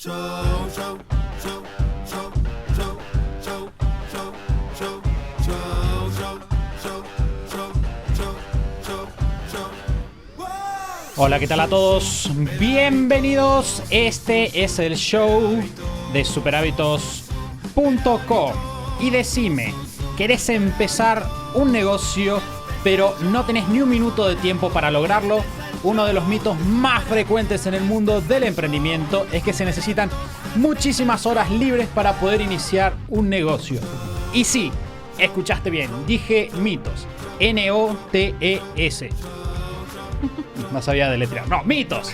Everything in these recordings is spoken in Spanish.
Hola, ¿qué tal a todos? Bienvenidos. Este es el show de superhábitos.com. Y decime, ¿querés empezar un negocio pero no tenés ni un minuto de tiempo para lograrlo? Uno de los mitos más frecuentes en el mundo del emprendimiento es que se necesitan muchísimas horas libres para poder iniciar un negocio. Y sí, escuchaste bien, dije mitos. N-O-T-E-S. No sabía deletrear. No, mitos.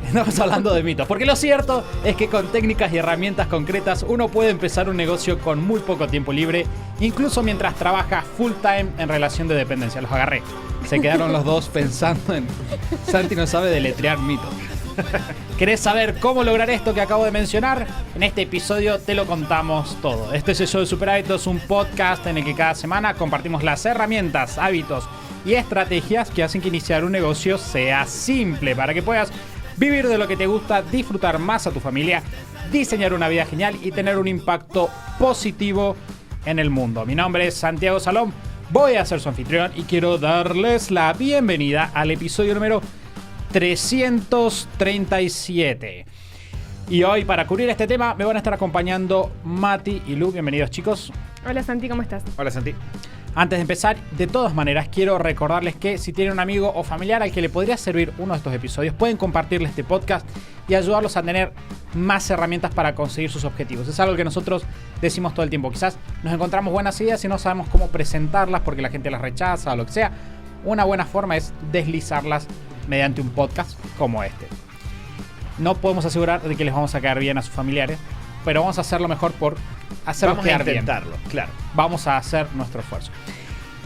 Estamos hablando de mitos. Porque lo cierto es que con técnicas y herramientas concretas uno puede empezar un negocio con muy poco tiempo libre, incluso mientras trabaja full time en relación de dependencia. Los agarré. Se quedaron los dos pensando en... Santi no sabe deletrear mitos. ¿Querés saber cómo lograr esto que acabo de mencionar? En este episodio te lo contamos todo. Este es el show de Super Hábitos, un podcast en el que cada semana compartimos las herramientas, hábitos y estrategias que hacen que iniciar un negocio sea simple para que puedas vivir de lo que te gusta, disfrutar más a tu familia, diseñar una vida genial y tener un impacto positivo en el mundo. Mi nombre es Santiago Salom, voy a ser su anfitrión y quiero darles la bienvenida al episodio número 337. Y hoy, para cubrir este tema, me van a estar acompañando Mati y Lu. Bienvenidos, chicos. Hola, Santi, ¿cómo estás? Hola, Santi. Antes de empezar, de todas maneras, quiero recordarles que si tienen un amigo o familiar al que le podría servir uno de estos episodios, pueden compartirle este podcast y ayudarlos a tener más herramientas para conseguir sus objetivos. Es algo que nosotros decimos todo el tiempo. Quizás nos encontramos buenas ideas y no sabemos cómo presentarlas porque la gente las rechaza o lo que sea. Una buena forma es deslizarlas mediante un podcast como este. No podemos asegurar de que les vamos a caer bien a sus familiares, pero vamos a hacerlo mejor por hacerlos quedar bien. Vamos a intentarlo, claro. Vamos a hacer nuestro esfuerzo.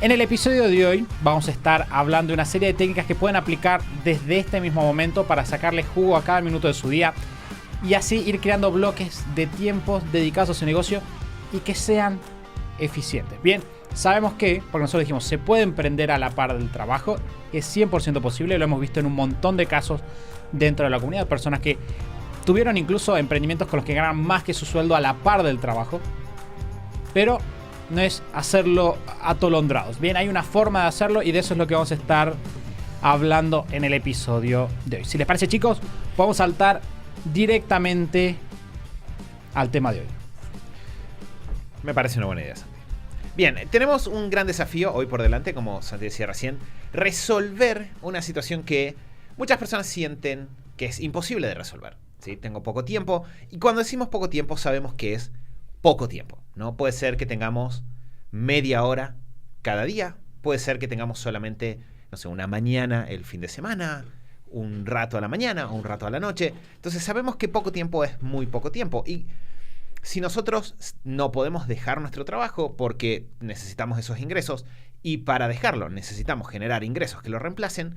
En el episodio de hoy vamos a estar hablando de una serie de técnicas que pueden aplicar desde este mismo momento para sacarle jugo a cada minuto de su día y así ir creando bloques de tiempos dedicados a su negocio y que sean eficientes. Bien, sabemos que, porque nosotros dijimos, se puede emprender a la par del trabajo, es 100% posible, lo hemos visto en un montón de casos dentro de la comunidad, personas que tuvieron incluso emprendimientos con los que ganan más que su sueldo a la par del trabajo, pero no es hacerlo atolondrados. Bien, hay una forma de hacerlo y de eso es lo que vamos a estar hablando en el episodio de hoy. Si les parece, chicos, vamos a saltar directamente al tema de hoy. Me parece una buena idea, Santi. Bien, tenemos un gran desafío hoy por delante, como Santi decía recién, resolver una situación que muchas personas sienten que es imposible de resolver. ¿Sí? Tengo poco tiempo, y cuando decimos poco tiempo sabemos que es poco tiempo, ¿no? Puede ser que tengamos media hora cada día, puede ser que tengamos solamente, no sé, una mañana el fin de semana, un rato a la mañana o un rato a la noche. Entonces sabemos que poco tiempo es muy poco tiempo, y si nosotros no podemos dejar nuestro trabajo porque necesitamos esos ingresos, y para dejarlo necesitamos generar ingresos que lo reemplacen,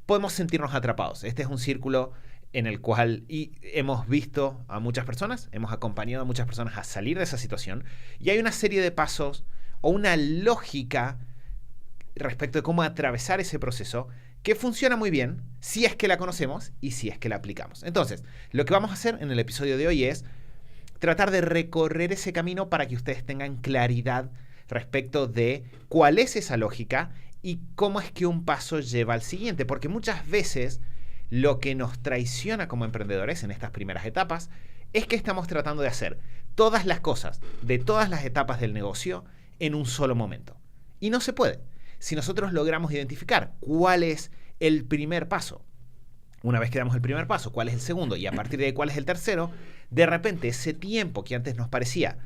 podemos sentirnos atrapados. Este es un círculo en el cual hemos visto a muchas personas, hemos acompañado a muchas personas a salir de esa situación, y hay una serie de pasos o una lógica respecto de cómo atravesar ese proceso que funciona muy bien si es que la conocemos y si es que la aplicamos. Entonces, lo que vamos a hacer en el episodio de hoy es tratar de recorrer ese camino para que ustedes tengan claridad respecto de cuál es esa lógica y cómo es que un paso lleva al siguiente, porque muchas veces lo que nos traiciona como emprendedores en estas primeras etapas es que estamos tratando de hacer todas las cosas de todas las etapas del negocio en un solo momento. Y no se puede. Si nosotros logramos identificar cuál es el primer paso, una vez que damos el primer paso, cuál es el segundo y a partir de ahí cuál es el tercero, de repente ese tiempo que antes nos parecía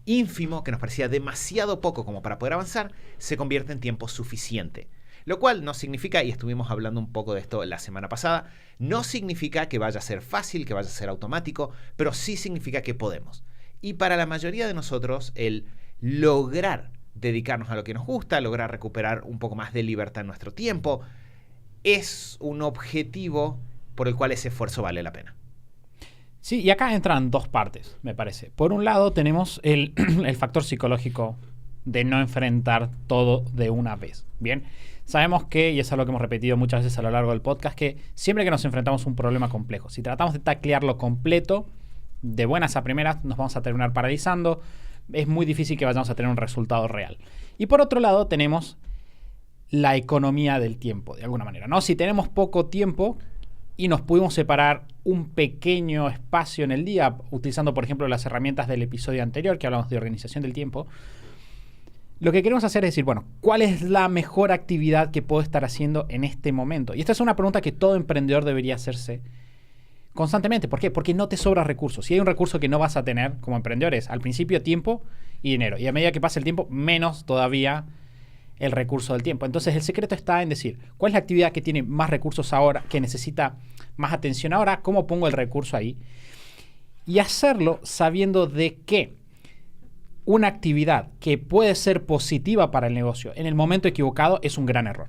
ínfimo, que nos parecía demasiado poco como para poder avanzar, se convierte en tiempo suficiente. Lo cual no significa, y estuvimos hablando un poco de esto la semana pasada, no significa que vaya a ser fácil, que vaya a ser automático, pero sí significa que podemos. Y para la mayoría de nosotros, el lograr dedicarnos a lo que nos gusta, lograr recuperar un poco más de libertad en nuestro tiempo, es un objetivo por el cual ese esfuerzo vale la pena. Sí, y acá entran dos partes, me parece. Por un lado tenemos el factor psicológico de no enfrentar todo de una vez. Bien, Sabemos que, y es algo que hemos repetido muchas veces a lo largo del podcast, que siempre que nos enfrentamos a un problema complejo, si tratamos de taclearlo completo, de buenas a primeras, nos vamos a terminar paralizando. Es muy difícil que vayamos a tener un resultado real. Y por otro lado tenemos la economía del tiempo, de alguna manera, ¿no? Si tenemos poco tiempo y nos pudimos separar un pequeño espacio en el día, utilizando, por ejemplo, las herramientas del episodio anterior, que hablamos de organización del tiempo, lo que queremos hacer es decir, bueno, ¿cuál es la mejor actividad que puedo estar haciendo en este momento? Y esta es una pregunta que todo emprendedor debería hacerse constantemente. ¿Por qué? Porque no te sobra recursos. Si hay un recurso que no vas a tener como emprendedor es al principio tiempo y dinero. Y a medida que pasa el tiempo, menos todavía el recurso del tiempo. Entonces el secreto está en decir, ¿cuál es la actividad que tiene más recursos ahora, que necesita más atención ahora? ¿Cómo pongo el recurso ahí? Y hacerlo sabiendo de que una actividad que puede ser positiva para el negocio en el momento equivocado es un gran error.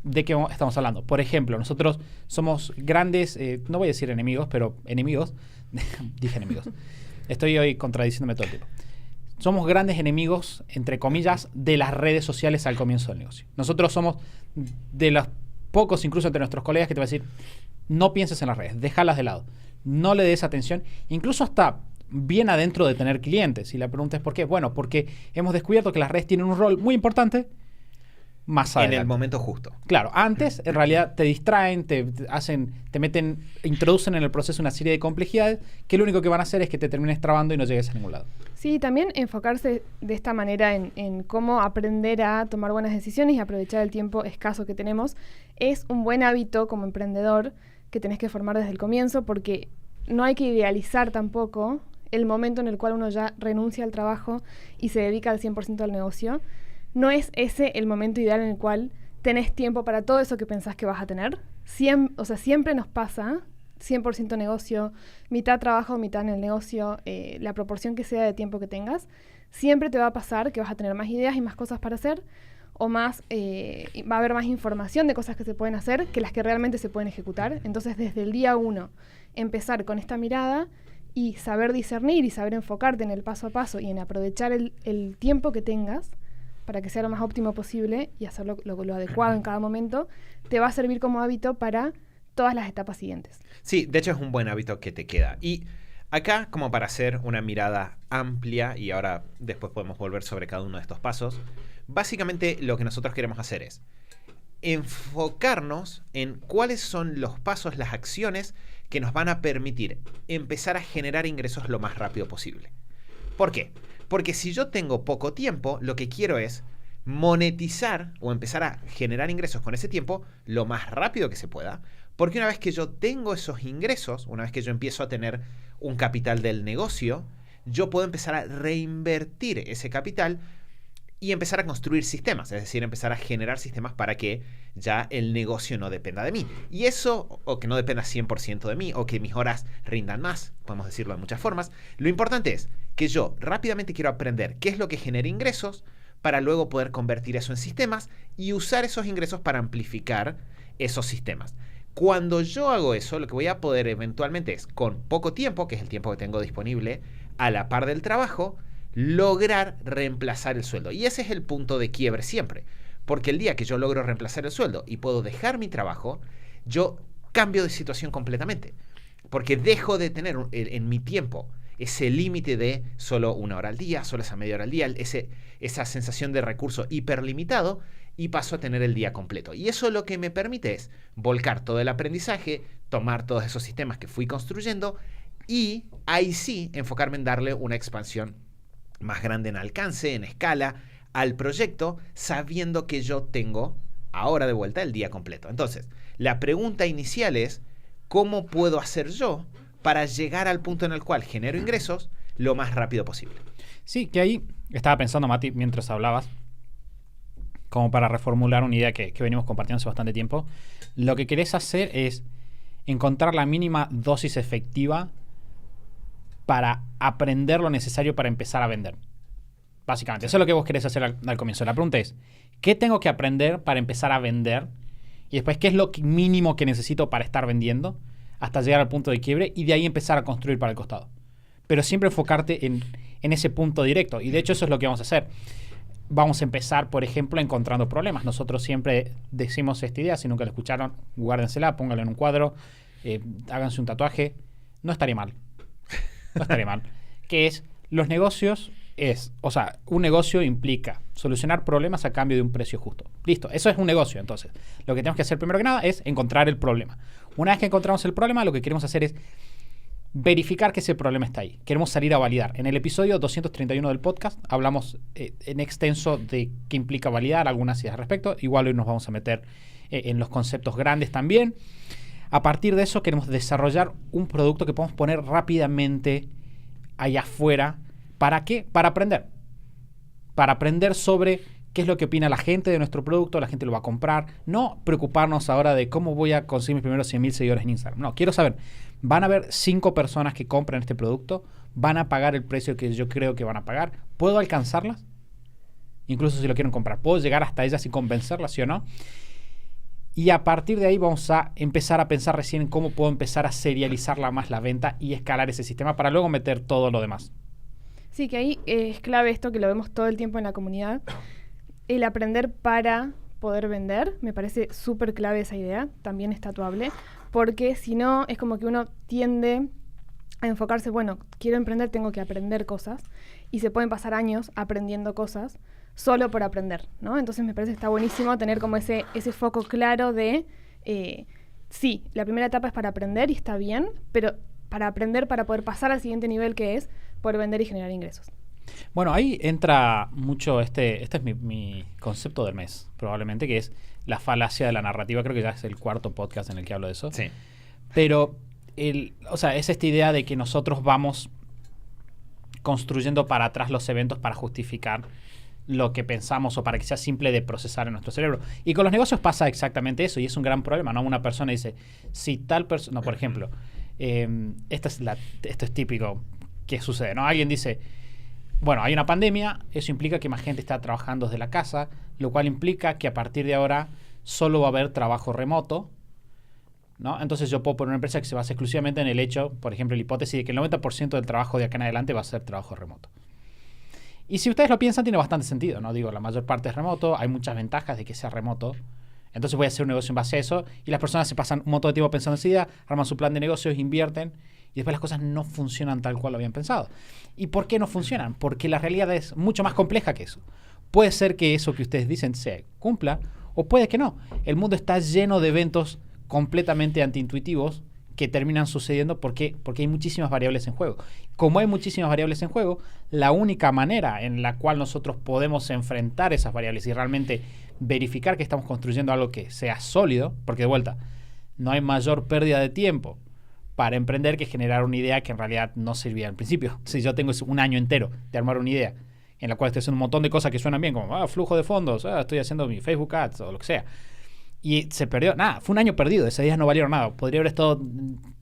¿De qué estamos hablando? Por ejemplo, nosotros somos grandes, no voy a decir enemigos, pero enemigos, dije enemigos, estoy hoy contradiciéndome todo el tiempo. Somos grandes enemigos, entre comillas, de las redes sociales al comienzo del negocio. Nosotros somos de los pocos, incluso entre nuestros colegas, que te va a decir, no pienses en las redes, déjalas de lado, no le des atención, incluso hasta bien adentro de tener clientes. Y la pregunta es ¿por qué? Bueno, porque hemos descubierto que las redes tienen un rol muy importante más adelante. En el momento justo. Claro, antes en realidad te distraen, te meten, introducen en el proceso una serie de complejidades que lo único que van a hacer es que te termines trabando y no llegues a ningún lado. Sí, también enfocarse de esta manera en cómo aprender a tomar buenas decisiones y aprovechar el tiempo escaso que tenemos es un buen hábito como emprendedor que tenés que formar desde el comienzo, porque no hay que idealizar tampoco el momento en el cual uno ya renuncia al trabajo y se dedica al 100% al negocio. No es ese el momento ideal en el cual tenés tiempo para todo eso que pensás que vas a tener. Siempre nos pasa, 100% negocio, mitad trabajo, mitad en el negocio, la proporción que sea de tiempo que tengas, siempre te va a pasar que vas a tener más ideas y más cosas para hacer, o más, va a haber más información de cosas que se pueden hacer que las que realmente se pueden ejecutar. Entonces, desde el día 1, empezar con esta mirada y saber discernir y saber enfocarte en el paso a paso y en aprovechar el tiempo que tengas para que sea lo más óptimo posible y hacerlo lo adecuado en cada momento, te va a servir como hábito para todas las etapas siguientes. Sí, de hecho es un buen hábito que te queda. Y acá, como para hacer una mirada amplia, y ahora después podemos volver sobre cada uno de estos pasos, básicamente lo que nosotros queremos hacer es enfocarnos en cuáles son los pasos, las acciones que nos van a permitir empezar a generar ingresos lo más rápido posible. ¿Por qué? Porque si yo tengo poco tiempo, lo que quiero es monetizar o empezar a generar ingresos con ese tiempo lo más rápido que se pueda. Porque una vez que yo tengo esos ingresos, una vez que yo empiezo a tener un capital del negocio, yo puedo empezar a reinvertir ese capital y empezar a construir sistemas, es decir, empezar a generar sistemas para que ya el negocio no dependa de mí. Y eso, o que no dependa 100% de mí, o que mis horas rindan más, podemos decirlo de muchas formas. Lo importante es que yo rápidamente quiero aprender qué es lo que genera ingresos para luego poder convertir eso en sistemas y usar esos ingresos para amplificar esos sistemas. Cuando yo hago eso, lo que voy a poder eventualmente es, con poco tiempo, que es el tiempo que tengo disponible, a la par del trabajo, lograr reemplazar el sueldo. Y ese es el punto de quiebre siempre. Porque el día que yo logro reemplazar el sueldo y puedo dejar mi trabajo, yo cambio de situación completamente. Porque dejo de tener en mi tiempo ese límite de solo 1 hora al día, solo esa media hora al día, esa sensación de recurso hiperlimitado, y paso a tener el día completo. Y eso lo que me permite es volcar todo el aprendizaje, tomar todos esos sistemas que fui construyendo y ahí sí enfocarme en darle una expansión más grande en alcance, en escala, al proyecto, sabiendo que yo tengo ahora de vuelta el día completo. Entonces, la pregunta inicial es, ¿cómo puedo hacer yo para llegar al punto en el cual genero ingresos lo más rápido posible? Sí, que ahí estaba pensando, Mati, mientras hablabas, como para reformular una idea que venimos compartiendo hace bastante tiempo. Lo que querés hacer es encontrar la mínima dosis efectiva para aprender lo necesario para empezar a vender. Básicamente, eso es lo que vos querés hacer al comienzo. La pregunta es, ¿qué tengo que aprender para empezar a vender? Y después, ¿qué es lo mínimo que necesito para estar vendiendo hasta llegar al punto de quiebre? Y de ahí empezar a construir para el costado. Pero siempre enfocarte en ese punto directo. Y de hecho eso es lo que vamos a hacer. vamos a empezar, por ejemplo, encontrando problemas. Nosotros siempre decimos esta idea, si nunca la escucharon, guárdensela, pónganla en un cuadro, háganse un tatuaje. No estaría mal. No estaría mal. Que es, los negocios un negocio implica solucionar problemas a cambio de un precio justo. Listo, eso es un negocio. Entonces, lo que tenemos que hacer primero que nada es encontrar el problema. Una vez que encontramos el problema, lo que queremos hacer es verificar que ese problema está ahí. Queremos salir a validar. En el episodio 231 del podcast hablamos en extenso de qué implica validar, algunas ideas al respecto. Igual hoy nos vamos a meter en los conceptos grandes también. A partir de eso queremos desarrollar un producto que podamos poner rápidamente allá afuera. ¿Para qué? Para aprender. Para aprender sobre qué es lo que opina la gente de nuestro producto, la gente lo va a comprar. No preocuparnos ahora de cómo voy a conseguir mis primeros 100.000 seguidores en Instagram. No, quiero saber, ¿van a haber 5 personas que compren este producto? ¿Van a pagar el precio que yo creo que van a pagar? ¿Puedo alcanzarlas? Incluso si lo quieren comprar. ¿Puedo llegar hasta ellas y convencerlas, sí o no? Y a partir de ahí vamos a empezar a pensar recién en cómo puedo empezar a serializar más la venta y escalar ese sistema para luego meter todo lo demás. Sí, que ahí es clave esto que lo vemos todo el tiempo en la comunidad. El aprender para poder vender, me parece súper clave esa idea, también es tatuable, porque si no es como que uno tiende a enfocarse, bueno, quiero emprender, tengo que aprender cosas, y se pueden pasar años aprendiendo cosas solo por aprender, ¿no? Entonces me parece que está buenísimo tener como ese foco claro de, sí, la primera etapa es para aprender y está bien, pero para aprender, para poder pasar al siguiente nivel que es poder vender y generar ingresos. Bueno, ahí entra mucho este es mi concepto del mes, probablemente, que es la falacia de la narrativa. Creo que ya es el 4º podcast en el que hablo de eso. Sí. Pero, es esta idea de que nosotros vamos construyendo para atrás los eventos para justificar lo que pensamos o para que sea simple de procesar en nuestro cerebro. Y con los negocios pasa exactamente eso y es un gran problema, ¿no? Una persona dice, si tal persona... No, por ejemplo, esto es típico que sucede, ¿no? Alguien dice... Bueno, hay una pandemia, eso implica que más gente está trabajando desde la casa, lo cual implica que a partir de ahora solo va a haber trabajo remoto, ¿no? Entonces yo puedo poner una empresa que se basa exclusivamente en el hecho, por ejemplo, la hipótesis de que el 90% del trabajo de acá en adelante va a ser trabajo remoto. Y si ustedes lo piensan, tiene bastante sentido, ¿no? Digo, la mayor parte es remoto, hay muchas ventajas de que sea remoto, entonces voy a hacer un negocio en base a eso, y las personas se pasan un montón de tiempo pensando en esa idea, arman su plan de negocios, invierten, y después las cosas no funcionan tal cual lo habían pensado. ¿Y por qué no funcionan? Porque la realidad es mucho más compleja que eso. Puede ser que eso que ustedes dicen se cumpla, o puede que no. El mundo está lleno de eventos completamente antiintuitivos que terminan sucediendo porque hay muchísimas variables en juego. Como hay muchísimas variables en juego, la única manera en la cual nosotros podemos enfrentar esas variables y realmente verificar que estamos construyendo algo que sea sólido, porque de vuelta, no hay mayor pérdida de tiempo para emprender que generar una idea que en realidad no servía al principio. Si yo tengo un año entero de armar una idea en la cual estoy haciendo un montón de cosas que suenan bien, como flujo de fondos, estoy haciendo mi Facebook Ads o lo que sea, y se perdió, nada, fue un año perdido, esas ideas no valieron nada. Podría haber estado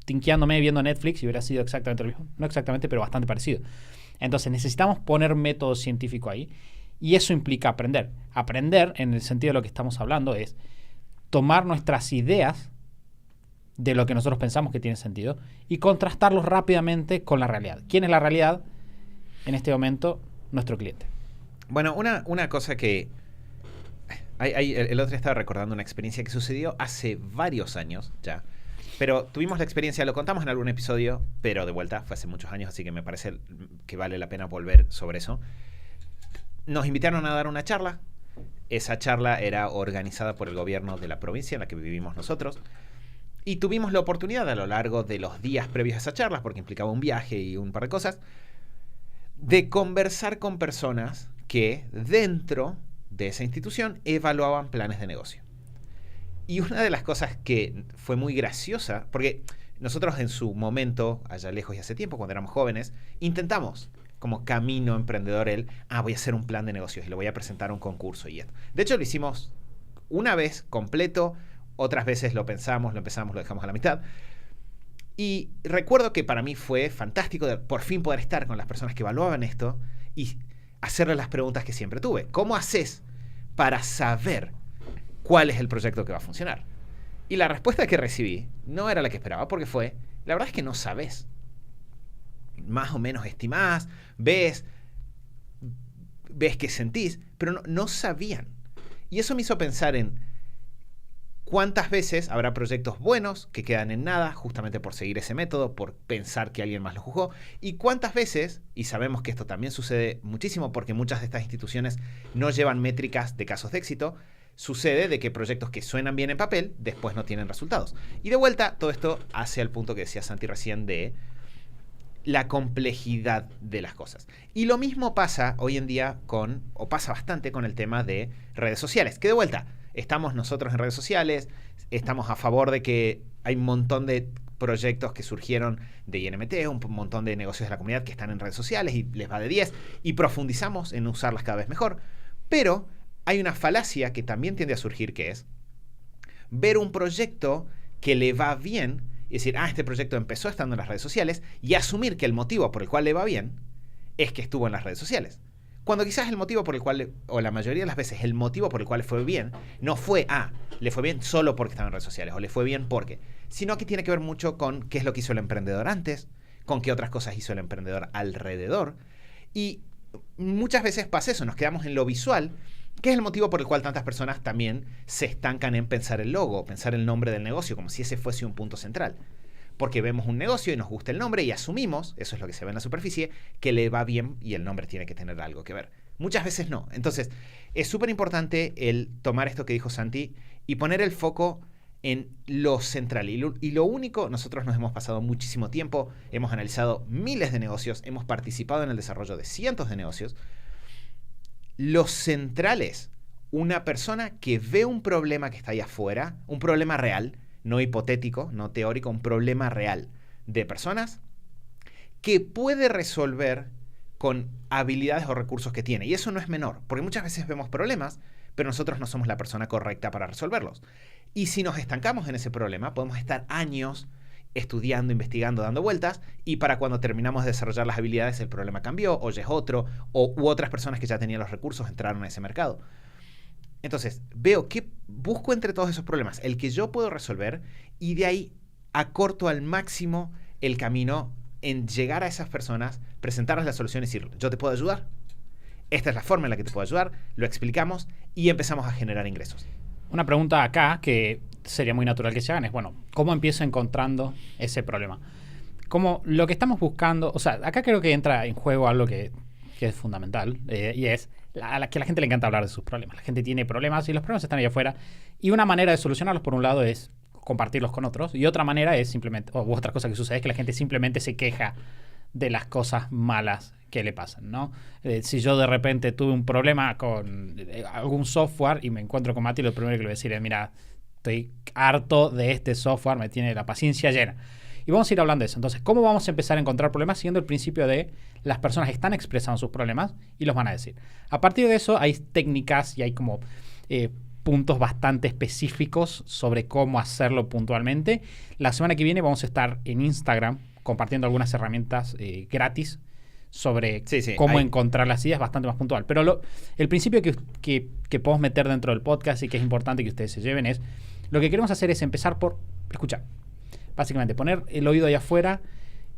tinqueándome viendo Netflix y hubiera sido exactamente lo mismo. No exactamente, pero bastante parecido. Entonces necesitamos poner método científico ahí y eso implica aprender. Aprender, en el sentido de lo que estamos hablando, es tomar nuestras ideas de lo que nosotros pensamos que tiene sentido y contrastarlos rápidamente con la realidad. ¿Quién es la realidad? En este momento, nuestro cliente. Bueno, una cosa que... el otro día estaba recordando una experiencia que sucedió hace varios años ya, pero tuvimos la experiencia, lo contamos en algún episodio, pero de vuelta fue hace muchos años, así que me parece que vale la pena volver sobre eso. Nos invitaron a dar una charla. Esa charla era organizada por el gobierno de la provincia en la que vivimos nosotros. Y tuvimos la oportunidad a lo largo de los días previos a esa charla, porque implicaba un viaje y un par de cosas, de conversar con personas que dentro de esa institución evaluaban planes de negocio. Y una de las cosas que fue muy graciosa, porque nosotros en su momento, allá lejos y hace tiempo, cuando éramos jóvenes, intentamos como camino emprendedor voy a hacer un plan de negocios y lo voy a presentar a un concurso y esto. De hecho, lo hicimos una vez completo. Otras veces lo pensamos, lo empezamos, lo dejamos a la mitad. Y recuerdo que para mí fue fantástico por fin poder estar con las personas que evaluaban esto y hacerles las preguntas que siempre tuve. ¿Cómo haces para saber cuál es el proyecto que va a funcionar? Y la respuesta que recibí no era la que esperaba, porque fue, la verdad es que no sabes. Más o menos estimás, ves, ves que sentís, pero no sabían. Y eso me hizo pensar en cuántas veces habrá proyectos buenos que quedan en nada justamente por seguir ese método, por pensar que alguien más lo juzgó, y cuántas veces, y sabemos que esto también sucede muchísimo porque muchas de estas instituciones no llevan métricas de casos de éxito, sucede de que proyectos que suenan bien en papel después no tienen resultados. Y de vuelta, todo esto hace al punto que decía Santi recién de la complejidad de las cosas. Y lo mismo pasa hoy en día o pasa bastante con el tema de redes sociales, que de vuelta, estamos nosotros en redes sociales, estamos a favor de que hay un montón de proyectos que surgieron de INMT, un montón de negocios de la comunidad que están en redes sociales y les va de 10 y profundizamos en usarlas cada vez mejor. Pero hay una falacia que también tiende a surgir, que es ver un proyecto que le va bien y decir, este proyecto empezó estando en las redes sociales, y asumir que el motivo por el cual le va bien es que estuvo en las redes sociales. Cuando quizás el motivo por el cual, o la mayoría de las veces, el motivo por el cual le fue bien, no fue, le fue bien solo porque estaba en redes sociales, o le fue bien porque, sino que tiene que ver mucho con qué es lo que hizo el emprendedor antes, con qué otras cosas hizo el emprendedor alrededor, y muchas veces pasa eso, nos quedamos en lo visual, que es el motivo por el cual tantas personas también se estancan en pensar el logo, pensar el nombre del negocio, como si ese fuese un punto central. Porque vemos un negocio y nos gusta el nombre y asumimos, eso es lo que se ve en la superficie, que le va bien y el nombre tiene que tener algo que ver. Muchas veces no. Entonces, es súper importante el tomar esto que dijo Santi y poner el foco en lo central. Y lo único, nosotros nos hemos pasado muchísimo tiempo, hemos analizado miles de negocios, hemos participado en el desarrollo de cientos de negocios. Lo central es una persona que ve un problema que está ahí afuera, un problema real, no hipotético, no teórico, un problema real de personas que puede resolver con habilidades o recursos que tiene. Y eso no es menor, porque muchas veces vemos problemas, pero nosotros no somos la persona correcta para resolverlos. Y si nos estancamos en ese problema, podemos estar años estudiando, investigando, dando vueltas, y para cuando terminamos de desarrollar las habilidades el problema cambió, o ya es otro, u otras personas que ya tenían los recursos entraron a ese mercado. Entonces, veo que busco entre todos esos problemas el que yo puedo resolver, y de ahí acorto al máximo el camino en llegar a esas personas, presentarles las soluciones y decir, yo te puedo ayudar, esta es la forma en la que te puedo ayudar, lo explicamos y empezamos a generar ingresos. Una pregunta acá que sería muy natural que se hagan es, bueno, ¿cómo empiezo encontrando ese problema? Como lo que estamos buscando, o sea, acá creo que entra en juego algo que es fundamental, y es que a la gente le encanta hablar de sus problemas. La gente tiene problemas y los problemas están ahí afuera, y una manera de solucionarlos, por un lado, es compartirlos con otros, y otra manera es simplemente, o otra cosa que sucede es que la gente simplemente se queja de las cosas malas que le pasan, ¿no? Si yo de repente tuve un problema con algún software y me encuentro con Mati, lo primero que le voy a decir es, mira, estoy harto de este software, me tiene la paciencia llena. Y vamos a ir hablando de eso. Entonces, ¿cómo vamos a empezar a encontrar problemas? Siguiendo el principio de las personas están expresando sus problemas y los van a decir. A partir de eso hay técnicas y hay como puntos bastante específicos sobre cómo hacerlo puntualmente. La semana que viene vamos a estar en Instagram compartiendo algunas herramientas gratis sobre cómo encontrar las ideas, bastante más puntual. Pero el principio que podemos meter dentro del podcast y que es importante que ustedes se lleven es, lo que queremos hacer es empezar por escuchar. Básicamente, poner el oído ahí afuera,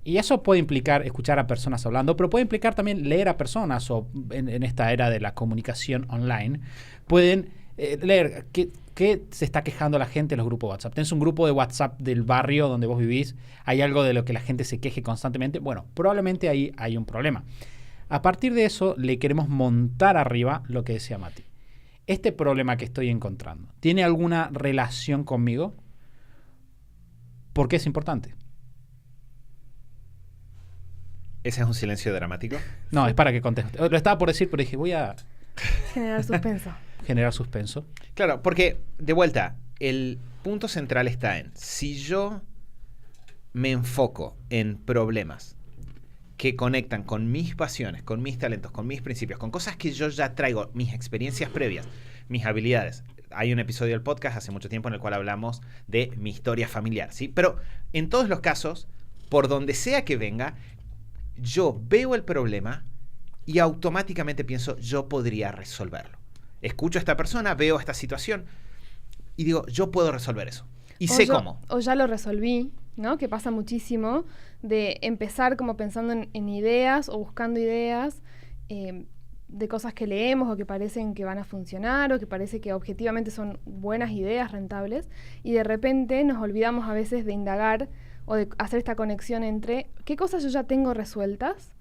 y eso puede implicar escuchar a personas hablando, pero puede implicar también leer a personas, o en esta era de la comunicación online, pueden leer qué se está quejando la gente en los grupos de WhatsApp. Tienes un grupo de WhatsApp del barrio donde vos vivís, hay algo de lo que la gente se queje constantemente, bueno, probablemente ahí hay un problema. A partir de eso, le queremos montar arriba lo que decía Mati. Este problema que estoy encontrando, ¿tiene alguna relación conmigo? ¿Por qué es importante? ¿Ese es un silencio dramático? No, es para que conteste. Lo estaba por decir, pero dije, voy a... Generar suspenso. Generar suspenso. Claro, porque, de vuelta, el punto central está en, si yo me enfoco en problemas que conectan con mis pasiones, con mis talentos, con mis principios, con cosas que yo ya traigo, mis experiencias previas, mis habilidades. Hay un episodio del podcast hace mucho tiempo en el cual hablamos de mi historia familiar, ¿sí? Pero en todos los casos, por donde sea que venga, yo veo el problema y automáticamente pienso, yo podría resolverlo. Escucho a esta persona, veo esta situación y digo, yo puedo resolver eso. Y sé cómo. O ya lo resolví, ¿no? Que pasa muchísimo de empezar como pensando en ideas o buscando ideas, de cosas que leemos o que parecen que van a funcionar o que parece que objetivamente son buenas ideas, rentables, y de repente nos olvidamos a veces de indagar o de hacer esta conexión entre qué cosas yo ya tengo resueltas,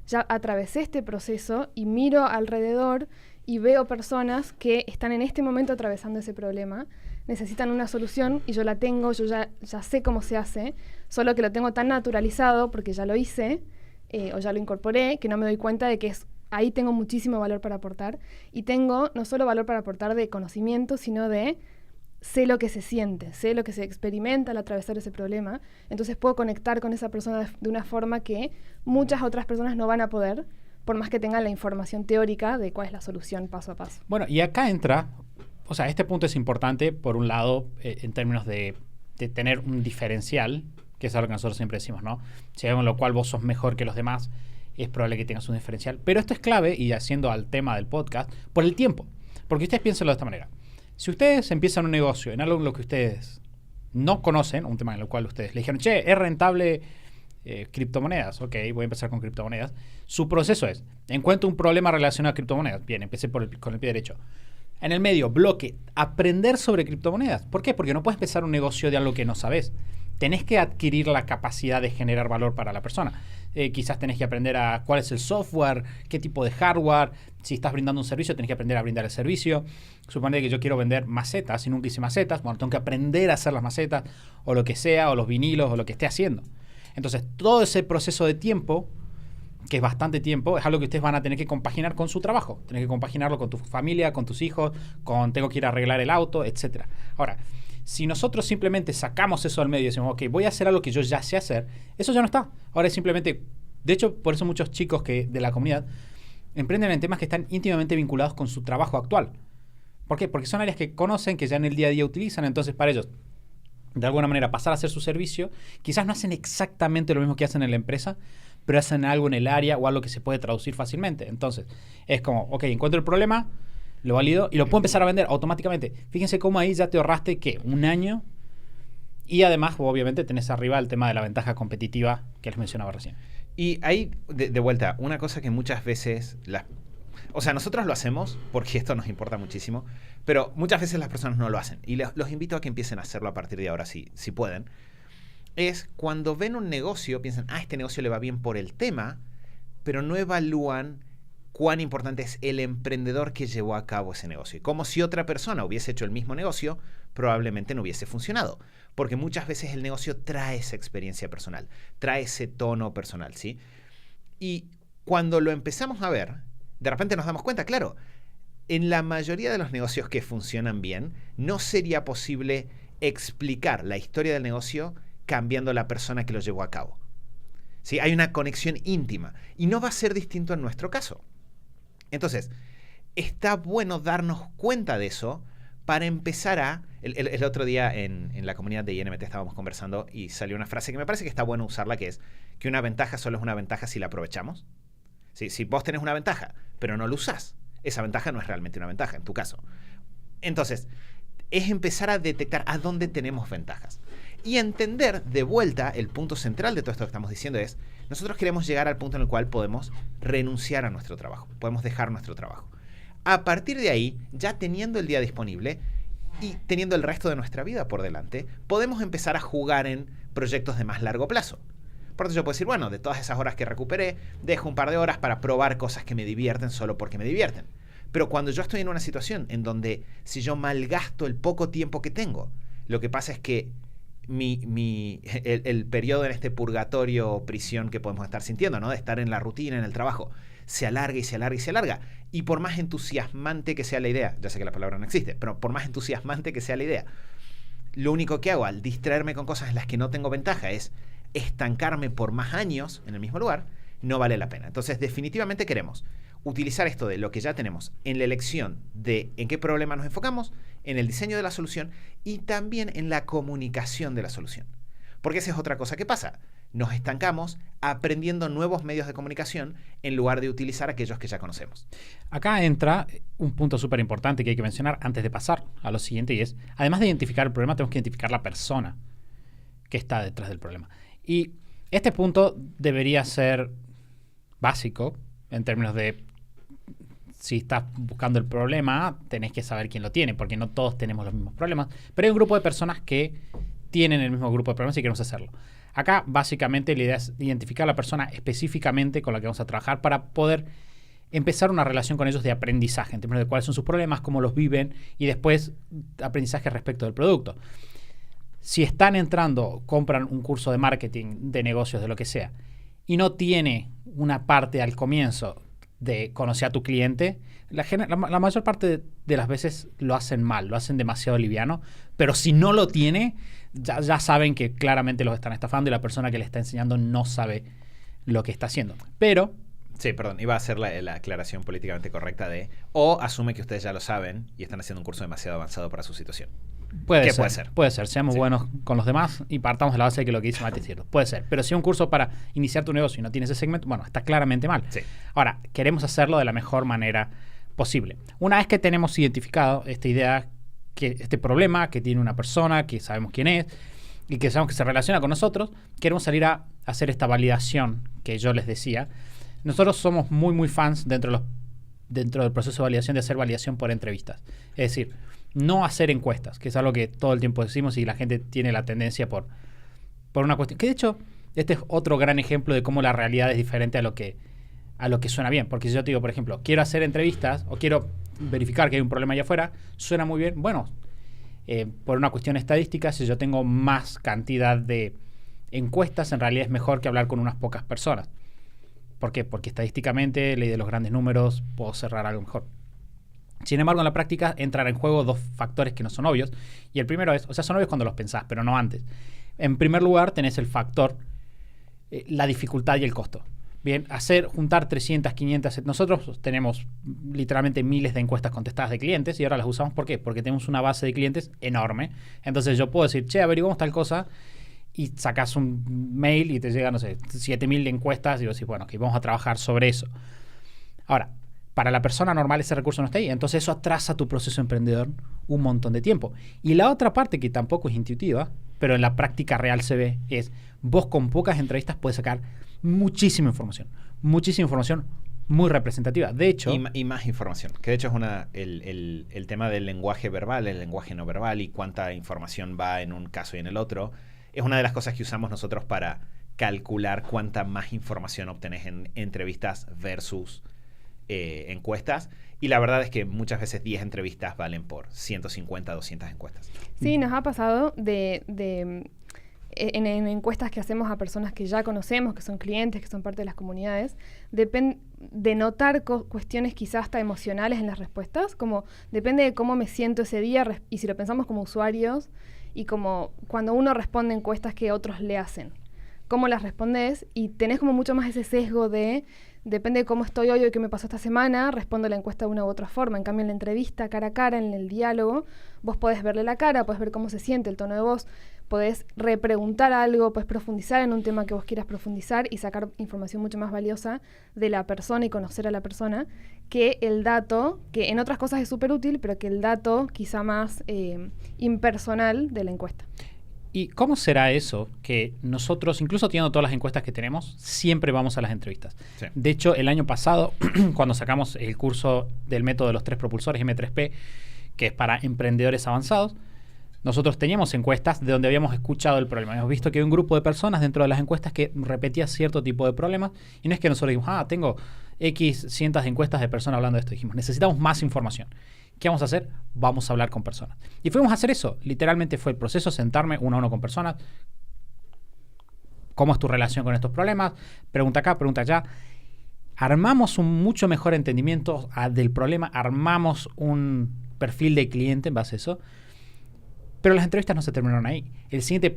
ya atravesé este proceso y miro alrededor y veo personas que están en este momento atravesando ese problema, necesitan una solución y yo la tengo, yo ya sé cómo se hace, solo que lo tengo tan naturalizado porque ya lo hice o ya lo incorporé, que no me doy cuenta de que ahí tengo muchísimo valor para aportar, y tengo no solo valor para aportar de conocimiento, sino de sé lo que se siente, sé lo que se experimenta al atravesar ese problema, entonces puedo conectar con esa persona de una forma que muchas otras personas no van a poder, por más que tengan la información teórica de cuál es la solución paso a paso. Bueno, y acá entra, o sea, este punto es importante, por un lado, en términos de tener un diferencial, que es algo que nosotros siempre decimos, ¿no? Si hay algo en lo cual vos sos mejor que los demás, es probable que tengas un diferencial. Pero esto es clave, y haciendo al tema del podcast, por el tiempo. Porque ustedes piénsenlo de esta manera. Si ustedes empiezan un negocio en algo en lo que ustedes no conocen, un tema en el cual ustedes le dijeron, che, es rentable criptomonedas, ok, voy a empezar con criptomonedas. Su proceso es, encuentro un problema relacionado a criptomonedas. Bien, empecé con el pie derecho. En el medio, bloque, aprender sobre criptomonedas. ¿Por qué? Porque no puedes empezar un negocio de algo que no sabes. Tenés que adquirir la capacidad de generar valor para la persona. Quizás tenés que aprender a cuál es el software, qué tipo de hardware. Si estás brindando un servicio, tenés que aprender a brindar el servicio. Supone que yo quiero vender macetas y nunca hice macetas. Bueno, tengo que aprender a hacer las macetas, o lo que sea, o los vinilos, o lo que esté haciendo. Entonces, todo ese proceso de tiempo, que es bastante tiempo, es algo que ustedes van a tener que compaginar con su trabajo. Tenés que compaginarlo con tu familia, con tus hijos, con tengo que ir a arreglar el auto, etc. Ahora, si nosotros simplemente sacamos eso al medio y decimos, ok, voy a hacer algo que yo ya sé hacer, eso ya no está. Ahora es simplemente, de hecho, por eso muchos chicos de la comunidad emprenden en temas que están íntimamente vinculados con su trabajo actual. ¿Por qué? Porque son áreas que conocen, que ya en el día a día utilizan, entonces para ellos, de alguna manera, pasar a hacer su servicio, quizás no hacen exactamente lo mismo que hacen en la empresa, pero hacen algo en el área o algo que se puede traducir fácilmente. Entonces, es como, ok, encuentro el problema, lo valido y lo puedo empezar a vender automáticamente. Fíjense cómo ahí ya te ahorraste, ¿qué? Un año. Y además, obviamente, tenés arriba el tema de la ventaja competitiva que les mencionaba recién. Y ahí, de vuelta, una cosa que muchas veces... O sea, nosotros lo hacemos porque esto nos importa muchísimo, pero muchas veces las personas no lo hacen. Y los invito a que empiecen a hacerlo a partir de ahora, si pueden. Es cuando ven un negocio, piensan, este negocio le va bien por el tema, pero no evalúan cuán importante es el emprendedor que llevó a cabo ese negocio. Y como si otra persona hubiese hecho el mismo negocio, probablemente no hubiese funcionado. Porque muchas veces el negocio trae esa experiencia personal, trae ese tono personal, ¿sí? Y cuando lo empezamos a ver, de repente nos damos cuenta, claro, en la mayoría de los negocios que funcionan bien, no sería posible explicar la historia del negocio cambiando la persona que lo llevó a cabo. ¿Sí? Hay una conexión íntima y no va a ser distinto en nuestro caso. Entonces, está bueno darnos cuenta de eso para empezar a... El otro día en la comunidad de INMT estábamos conversando y salió una frase que me parece que está bueno usarla, que es que una ventaja solo es una ventaja si la aprovechamos. ¿Sí? Si vos tenés una ventaja, pero no la usás, esa ventaja no es realmente una ventaja en tu caso. Entonces, es empezar a detectar a dónde tenemos ventajas. Y entender de vuelta el punto central de todo esto que estamos diciendo es, nosotros queremos llegar al punto en el cual podemos renunciar a nuestro trabajo, podemos dejar nuestro trabajo. A partir de ahí, ya teniendo el día disponible y teniendo el resto de nuestra vida por delante, podemos empezar a jugar en proyectos de más largo plazo. Por eso yo puedo decir, bueno, de todas esas horas que recuperé, dejo un par de horas para probar cosas que me divierten solo porque me divierten. Pero cuando yo estoy en una situación en donde si yo malgasto el poco tiempo que tengo, lo que pasa es que el periodo en este purgatorio o prisión que podemos estar sintiendo, ¿no? De estar en la rutina, en el trabajo, se alarga y se alarga y se alarga. Y por más entusiasmante que sea la idea, ya sé que la palabra no existe, pero por más entusiasmante que sea la idea, lo único que hago al distraerme con cosas en las que no tengo ventaja es estancarme por más años en el mismo lugar, no vale la pena. Entonces, definitivamente queremos utilizar esto de lo que ya tenemos en la elección de en qué problema nos enfocamos, en el diseño de la solución y también en la comunicación de la solución. Porque esa es otra cosa que pasa. Nos estancamos aprendiendo nuevos medios de comunicación en lugar de utilizar aquellos que ya conocemos. Acá entra un punto súper importante que hay que mencionar antes de pasar a lo siguiente, y es, además de identificar el problema, tenemos que identificar la persona que está detrás del problema. Y este punto debería ser básico en términos de si estás buscando el problema, tenés que saber quién lo tiene, porque no todos tenemos los mismos problemas. Pero hay un grupo de personas que tienen el mismo grupo de problemas y queremos hacerlo. Acá, básicamente, la idea es identificar a la persona específicamente con la que vamos a trabajar para poder empezar una relación con ellos de aprendizaje, en términos de cuáles son sus problemas, cómo los viven, y después aprendizaje respecto del producto. Si están entrando, compran un curso de marketing, de negocios, de lo que sea, y no tiene una parte al comienzo de conocer a tu cliente, la mayor parte de las veces lo hacen mal, lo hacen demasiado liviano, pero si no lo tiene, ya saben que claramente los están estafando y la persona que le está enseñando no sabe lo que está haciendo. Pero... Sí, perdón, iba a hacer la aclaración políticamente correcta de o asume que ustedes ya lo saben y están haciendo un curso demasiado avanzado para su situación. Puede ser. Seamos buenos con los demás y partamos de la base de que lo que dice Mati es cierto. Puede ser. Pero si un curso para iniciar tu negocio y no tienes ese segmento, bueno, está claramente mal. Sí. Ahora, queremos hacerlo de la mejor manera posible. Una vez que tenemos identificado esta idea, este problema que tiene una persona, que sabemos quién es y que sabemos que se relaciona con nosotros, queremos salir a hacer esta validación que yo les decía. Nosotros somos muy, muy fans dentro del proceso de validación de hacer validación por entrevistas. Es decir, no hacer encuestas, que es algo que todo el tiempo decimos y la gente tiene la tendencia por una cuestión. Que de hecho, este es otro gran ejemplo de cómo la realidad es diferente a lo que suena bien. Porque si yo te digo, por ejemplo, quiero hacer entrevistas o quiero verificar que hay un problema allá afuera, suena muy bien. Bueno, por una cuestión estadística, si yo tengo más cantidad de encuestas, en realidad es mejor que hablar con unas pocas personas. ¿Por qué? Porque estadísticamente, ley de los grandes números, puedo cerrar algo mejor. Sin embargo, en la práctica entran en juego dos factores que no son obvios. Y el primero es, son obvios cuando los pensás, pero no antes. En primer lugar, tenés el factor, la dificultad y el costo. Bien, juntar 300, 500... Nosotros tenemos literalmente miles de encuestas contestadas de clientes y ahora las usamos. ¿Por qué? Porque tenemos una base de clientes enorme. Entonces yo puedo decir, averiguamos tal cosa, y sacas un mail y te llegan, no sé, 7.000 encuestas y vos decís, bueno, ok, vamos a trabajar sobre eso. Ahora, para la persona normal ese recurso no está ahí, entonces eso atrasa tu proceso emprendedor un montón de tiempo. Y la otra parte que tampoco es intuitiva, pero en la práctica real se ve, es vos con pocas entrevistas puedes sacar muchísima información muy representativa. De hecho... Y más información, que de hecho es el tema del lenguaje verbal, el lenguaje no verbal y cuánta información va en un caso y en el otro. Es una de las cosas que usamos nosotros para calcular cuánta más información obtenés en entrevistas versus encuestas. Y la verdad es que muchas veces 10 entrevistas valen por 150, 200 encuestas. Sí, nos ha pasado en encuestas que hacemos a personas que ya conocemos, que son clientes, que son parte de las comunidades, de notar cuestiones quizás hasta emocionales en las respuestas, como depende de cómo me siento ese día, y si lo pensamos como usuarios, y como cuando uno responde encuestas que otros le hacen. Cómo las respondes y tenés como mucho más ese sesgo depende de cómo estoy hoy o qué me pasó esta semana, respondo la encuesta de una u otra forma. En cambio, en la entrevista, cara a cara, en el diálogo, vos podés verle la cara, podés ver cómo se siente, el tono de voz, podés repreguntar algo, podés profundizar en un tema que vos quieras profundizar y sacar información mucho más valiosa de la persona y conocer a la persona que el dato, que en otras cosas es súper útil, pero que el dato quizá más impersonal de la encuesta. ¿Y cómo será eso que nosotros, incluso teniendo todas las encuestas que tenemos, siempre vamos a las entrevistas? Sí. De hecho, el año pasado, cuando sacamos el curso del método de los 3 propulsores, M3P, que es para emprendedores avanzados, nosotros teníamos encuestas de donde habíamos escuchado el problema. Hemos visto que hay un grupo de personas dentro de las encuestas que repetía cierto tipo de problemas. Y no es que nosotros dijimos, tengo X cientos de encuestas de personas hablando de esto. Dijimos, necesitamos más información. ¿Qué vamos a hacer? Vamos a hablar con personas. Y fuimos a hacer eso. Literalmente fue el proceso, sentarme uno a uno con personas. ¿Cómo es tu relación con estos problemas? Pregunta acá, pregunta allá. Armamos un mucho mejor entendimiento del problema. Armamos un perfil de cliente en base a eso. Pero las entrevistas no se terminaron ahí. El siguiente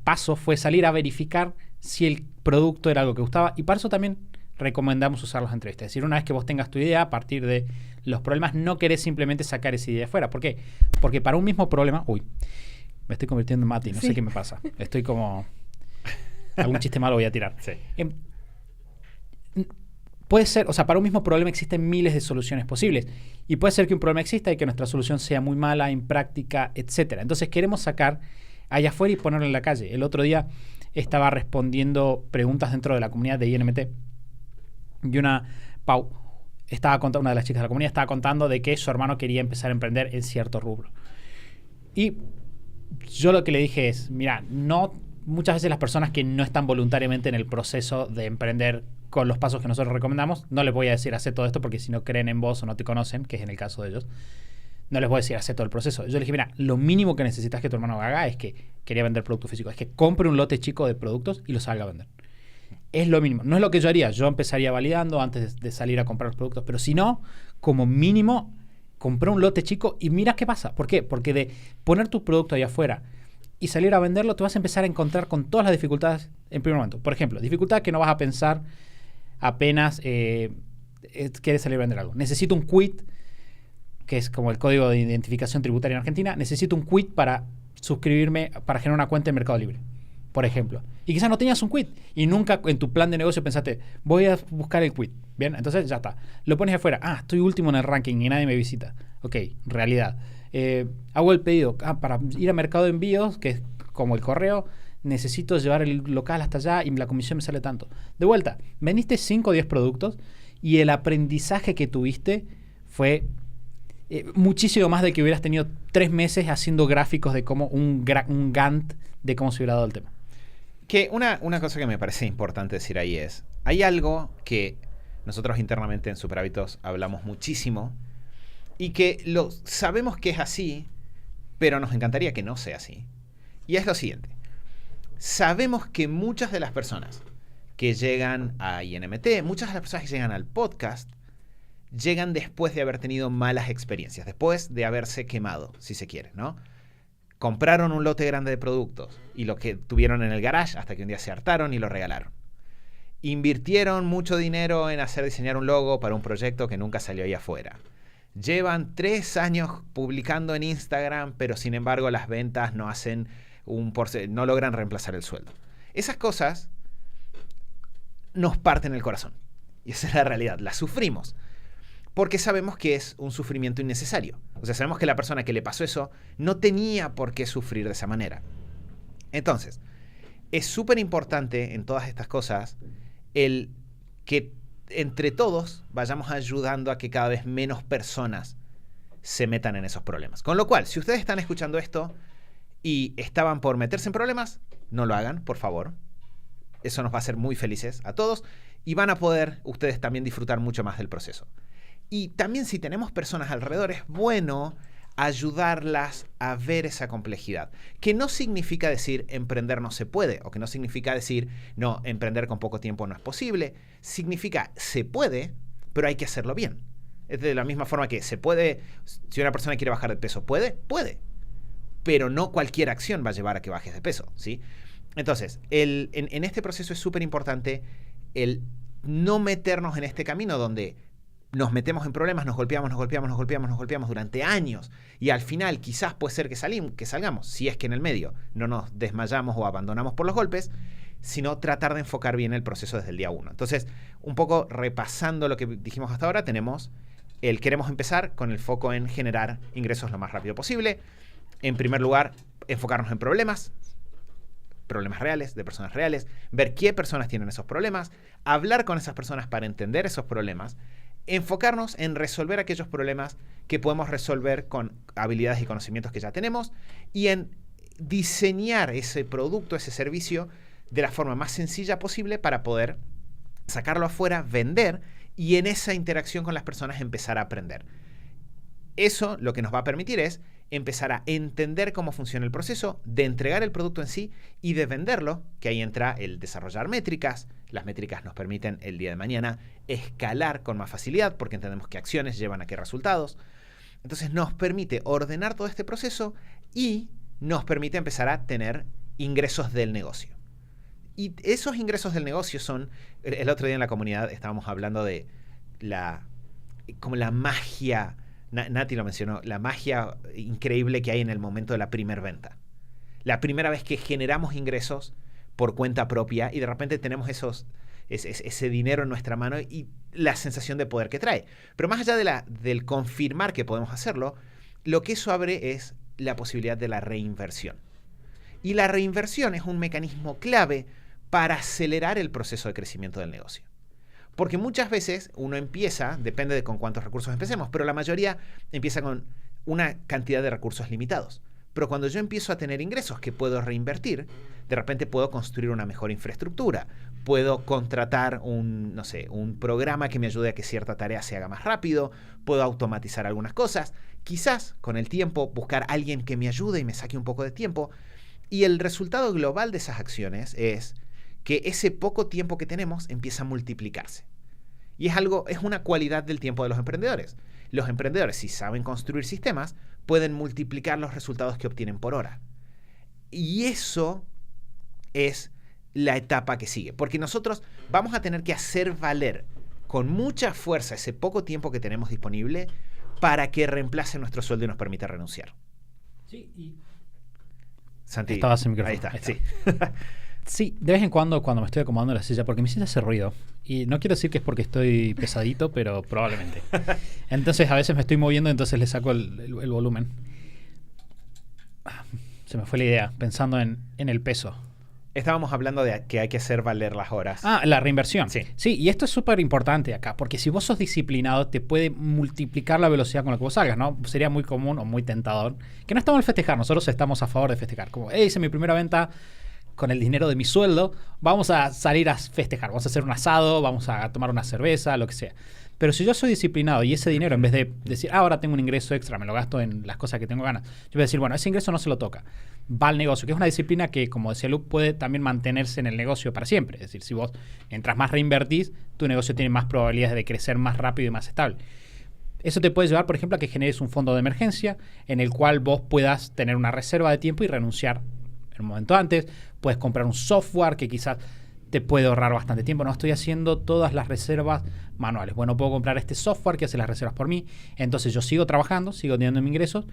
paso fue salir a verificar si el producto era algo que gustaba. Y para eso también recomendamos usar las entrevistas. Es decir, una vez que vos tengas tu idea, a partir de los problemas, no querés simplemente sacar esa idea afuera. ¿Por qué? Porque para un mismo problema... Uy, me estoy convirtiendo en Mati, no sé qué me pasa. Estoy como... Algún chiste malo voy a tirar. Sí. Puede ser, o sea, para un mismo problema existen miles de soluciones posibles. Y puede ser que un problema exista y que nuestra solución sea muy mala, impráctica, etc. Entonces queremos sacar allá afuera y ponerlo en la calle. El otro día estaba respondiendo preguntas dentro de la comunidad de INMT. Y una Pau una de las chicas de la comunidad estaba contando de que su hermano quería empezar a emprender en cierto rubro. Y yo lo que le dije es, mira, muchas veces las personas que no están voluntariamente en el proceso de emprender con los pasos que nosotros recomendamos, no les voy a decir hacer todo esto porque si no creen en vos o no te conocen, que es en el caso de ellos, no les voy a decir hacer todo el proceso. Yo les dije, mira, lo mínimo que necesitas que tu hermano haga es que quería vender producto físico, es que compre un lote chico de productos y los salga a vender. Es lo mínimo. No es lo que yo haría. Yo empezaría validando antes de salir a comprar los productos, pero si no, como mínimo, compré un lote chico y mira qué pasa. ¿Por qué? Porque de poner tu producto ahí afuera y salir a venderlo, te vas a empezar a encontrar con todas las dificultades en primer momento. Por ejemplo, dificultades que no vas a pensar apenas quieres salir a vender algo. Necesito un quit, que es como el código de identificación tributaria en Argentina. Necesito un quit para suscribirme, para generar una cuenta en Mercado Libre, por ejemplo. Y quizás no tenías un quit y nunca en tu plan de negocio pensaste, voy a buscar el quit. Bien, entonces ya está. Lo pones afuera. Estoy último en el ranking y nadie me visita. Ok, realidad. Hago el pedido. Para ir a Mercado de Envíos, que es como el correo, necesito llevar el local hasta allá y la comisión me sale tanto. De vuelta, vendiste 5 o 10 productos y el aprendizaje que tuviste fue muchísimo más de que hubieras tenido 3 meses haciendo gráficos de cómo un Gantt de cómo se hubiera dado el tema. Que una cosa que me parece importante decir ahí es, hay algo que nosotros internamente en Super Hábitos hablamos muchísimo y que sabemos que es así, pero nos encantaría que no sea así. Y es lo siguiente. Sabemos que muchas de las personas que llegan a INMT, muchas de las personas que llegan al podcast, llegan después de haber tenido malas experiencias, después de haberse quemado, si se quiere, ¿no? Compraron un lote grande de productos y lo que tuvieron en el garage hasta que un día se hartaron y lo regalaron. Invirtieron mucho dinero en diseñar un logo para un proyecto que nunca salió ahí afuera. Llevan 3 años publicando en Instagram, pero sin embargo las ventas no logran reemplazar el sueldo. Esas cosas nos parten el corazón. Y esa es la realidad, las sufrimos. Porque sabemos que es un sufrimiento innecesario. O sea, sabemos que la persona que le pasó eso no tenía por qué sufrir de esa manera. Entonces, es súper importante en todas estas cosas el que entre todos vayamos ayudando a que cada vez menos personas se metan en esos problemas. Con lo cual, si ustedes están escuchando esto y estaban por meterse en problemas, no lo hagan, por favor. Eso nos va a hacer muy felices a todos y van a poder ustedes también disfrutar mucho más del proceso. Y también si tenemos personas alrededor, es bueno ayudarlas a ver esa complejidad. Que no significa decir emprender no se puede, o que no significa decir no, emprender con poco tiempo no es posible. Significa se puede, pero hay que hacerlo bien. Es de la misma forma que se puede, si una persona quiere bajar de peso, puede. Pero no cualquier acción va a llevar a que bajes de peso, ¿sí? Entonces, en este proceso es súper importante el no meternos en este camino donde nos metemos en problemas, nos golpeamos durante años y al final quizás puede ser que salgamos, si es que en el medio no nos desmayamos o abandonamos por los golpes, sino tratar de enfocar bien el proceso desde el día 1. Entonces, un poco repasando lo que dijimos hasta ahora, queremos empezar con el foco en generar ingresos lo más rápido posible. En primer lugar, enfocarnos en problemas reales, de personas reales, ver qué personas tienen esos problemas, hablar con esas personas para entender esos problemas, enfocarnos en resolver aquellos problemas que podemos resolver con habilidades y conocimientos que ya tenemos y en diseñar ese producto, ese servicio de la forma más sencilla posible para poder sacarlo afuera, vender y en esa interacción con las personas empezar a aprender. Eso lo que nos va a permitir es empezar a entender cómo funciona el proceso de entregar el producto en sí y de venderlo, que ahí entra el desarrollar métricas. Las métricas nos permiten el día de mañana escalar con más facilidad porque entendemos qué acciones llevan a qué resultados. Entonces nos permite ordenar todo este proceso y nos permite empezar a tener ingresos del negocio. Y esos ingresos del negocio son, el otro día en la comunidad estábamos hablando de la magia, Nati lo mencionó, la magia increíble que hay en el momento de la primera venta. La primera vez que generamos ingresos por cuenta propia y de repente tenemos ese dinero en nuestra mano y la sensación de poder que trae. Pero más allá del confirmar que podemos hacerlo, lo que eso abre es la posibilidad de la reinversión. Y la reinversión es un mecanismo clave para acelerar el proceso de crecimiento del negocio. Porque muchas veces uno empieza, depende de con cuántos recursos empecemos, pero la mayoría empieza con una cantidad de recursos limitados. Pero cuando yo empiezo a tener ingresos que puedo reinvertir, de repente puedo construir una mejor infraestructura. Puedo contratar un programa que me ayude a que cierta tarea se haga más rápido. Puedo automatizar algunas cosas. Quizás con el tiempo buscar a alguien que me ayude y me saque un poco de tiempo. Y el resultado global de esas acciones es que ese poco tiempo que tenemos empieza a multiplicarse. Y es una cualidad del tiempo de los emprendedores. Los emprendedores, si saben construir sistemas, pueden multiplicar los resultados que obtienen por hora. Y eso es la etapa que sigue. Porque nosotros vamos a tener que hacer valer con mucha fuerza ese poco tiempo que tenemos disponible para que reemplace nuestro sueldo y nos permita renunciar. Sí, y... Santi, estabas en micrófono. Ahí está. Sí. Sí, de vez en cuando me estoy acomodando la silla, porque mi silla hace ruido. Y no quiero decir que es porque estoy pesadito, pero probablemente. Entonces a veces me estoy moviendo, entonces le saco el volumen. Se me fue la idea, pensando en el peso. Estábamos hablando de que hay que hacer valer las horas. Ah, la reinversión. Sí, y esto es súper importante acá, porque si vos sos disciplinado, te puede multiplicar la velocidad con la que vos salgas, ¿no? Sería muy común o muy tentador. Que no está mal festejar, nosotros estamos a favor de festejar. Como, hice mi primera venta con el dinero de mi sueldo, vamos a salir a festejar, vamos a hacer un asado, vamos a tomar una cerveza, lo que sea. Pero si yo soy disciplinado y ese dinero, en vez de decir, ahora tengo un ingreso extra, me lo gasto en las cosas que tengo ganas, yo voy a decir, bueno, ese ingreso no se lo toca, va al negocio, que es una disciplina que, como decía Luke, puede también mantenerse en el negocio para siempre. Es decir, si vos mientras más reinvertís, tu negocio tiene más probabilidades de crecer más rápido y más estable. Eso te puede llevar, por ejemplo, a que generes un fondo de emergencia en el cual vos puedas tener una reserva de tiempo y renunciar en un momento antes. Puedes comprar un software que quizás te puede ahorrar bastante tiempo. No estoy haciendo todas las reservas manuales. Bueno, puedo comprar este software que hace las reservas por mí. Entonces yo sigo trabajando, sigo teniendo mis ingresos,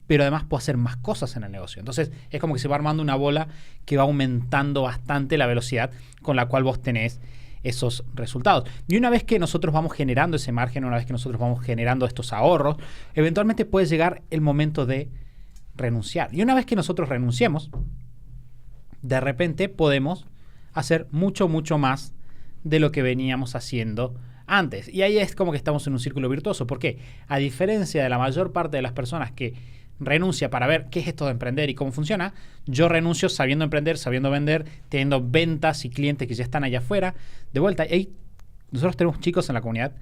pero además puedo hacer más cosas en el negocio. Entonces es como que se va armando una bola que va aumentando bastante la velocidad con la cual vos tenés esos resultados. Y una vez que nosotros vamos generando ese margen, una vez que nosotros vamos generando estos ahorros, eventualmente puede llegar el momento de renunciar. Y una vez que nosotros renunciemos, de repente podemos hacer mucho, mucho más de lo que veníamos haciendo antes. Y ahí es como que estamos en un círculo virtuoso. ¿Por qué? A diferencia de la mayor parte de las personas que renuncia para ver qué es esto de emprender y cómo funciona, yo renuncio sabiendo emprender, sabiendo vender, teniendo ventas y clientes que ya están allá afuera. De vuelta, nosotros tenemos chicos en la comunidad.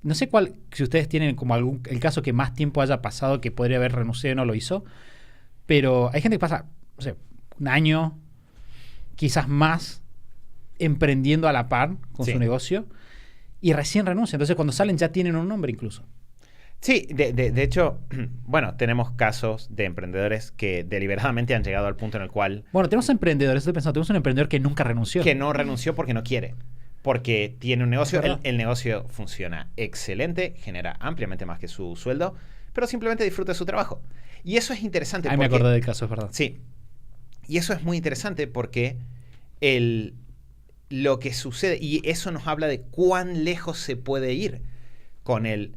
No sé si ustedes tienen como el caso que más tiempo haya pasado que podría haber renunciado y no lo hizo, pero hay gente que pasa, no sé, un año, quizás más, emprendiendo a la par con su negocio y recién renuncia. Entonces cuando salen ya tienen un nombre incluso. Sí, de hecho, bueno, tenemos casos de emprendedores que deliberadamente han llegado al punto en el cual... Bueno, tenemos emprendedores, estoy pensando, tenemos un emprendedor que nunca renunció. Que no renunció porque no quiere. Porque tiene un negocio, el negocio funciona excelente, genera ampliamente más que su sueldo, pero simplemente disfruta de su trabajo. Y eso es interesante. Me acordé del caso, es verdad. Sí. Y eso es muy interesante porque lo que sucede, y eso nos habla de cuán lejos se puede ir con el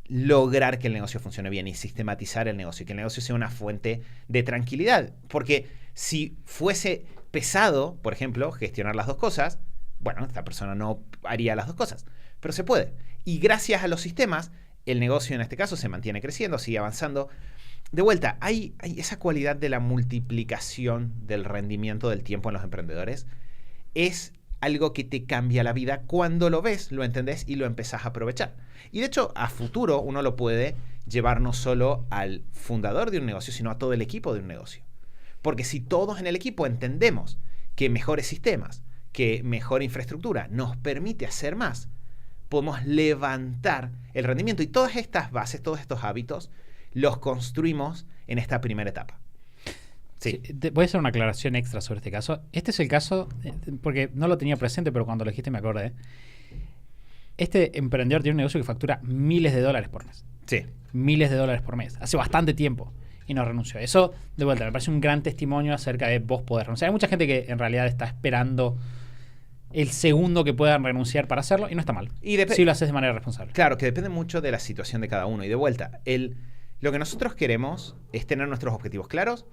lograr que el negocio funcione bien y sistematizar el negocio, y que el negocio sea una fuente de tranquilidad. Porque si fuese pesado, por ejemplo, gestionar las dos cosas, bueno, esta persona no haría las dos cosas, pero se puede. Y gracias a los sistemas, el negocio en este caso se mantiene creciendo, sigue avanzando. De vuelta, hay esa cualidad de la multiplicación del rendimiento del tiempo en los emprendedores. Es algo que te cambia la vida cuando lo ves, lo entendés y lo empezás a aprovechar. Y de hecho, a futuro uno lo puede llevar no solo al fundador de un negocio, sino a todo el equipo de un negocio. Porque si todos en el equipo entendemos que mejores sistemas, que mejor infraestructura nos permite hacer más, podemos levantar el rendimiento. Y todas estas bases, todos estos hábitos, los construimos en esta primera etapa. Sí. Voy a hacer una aclaración extra sobre este caso. Este es el caso, porque no lo tenía presente, pero cuando lo dijiste me acordé. Este emprendedor tiene un negocio que factura miles de dólares por mes. Sí. Miles de dólares por mes. Hace bastante tiempo. Y no renunció. Eso, de vuelta, me parece un gran testimonio acerca de vos poder renunciar. Hay mucha gente que en realidad está esperando el segundo que puedan renunciar para hacerlo, y no está mal. Si lo haces de manera responsable. Claro, que depende mucho de la situación de cada uno. Y de vuelta, lo que nosotros queremos es tener nuestros objetivos claros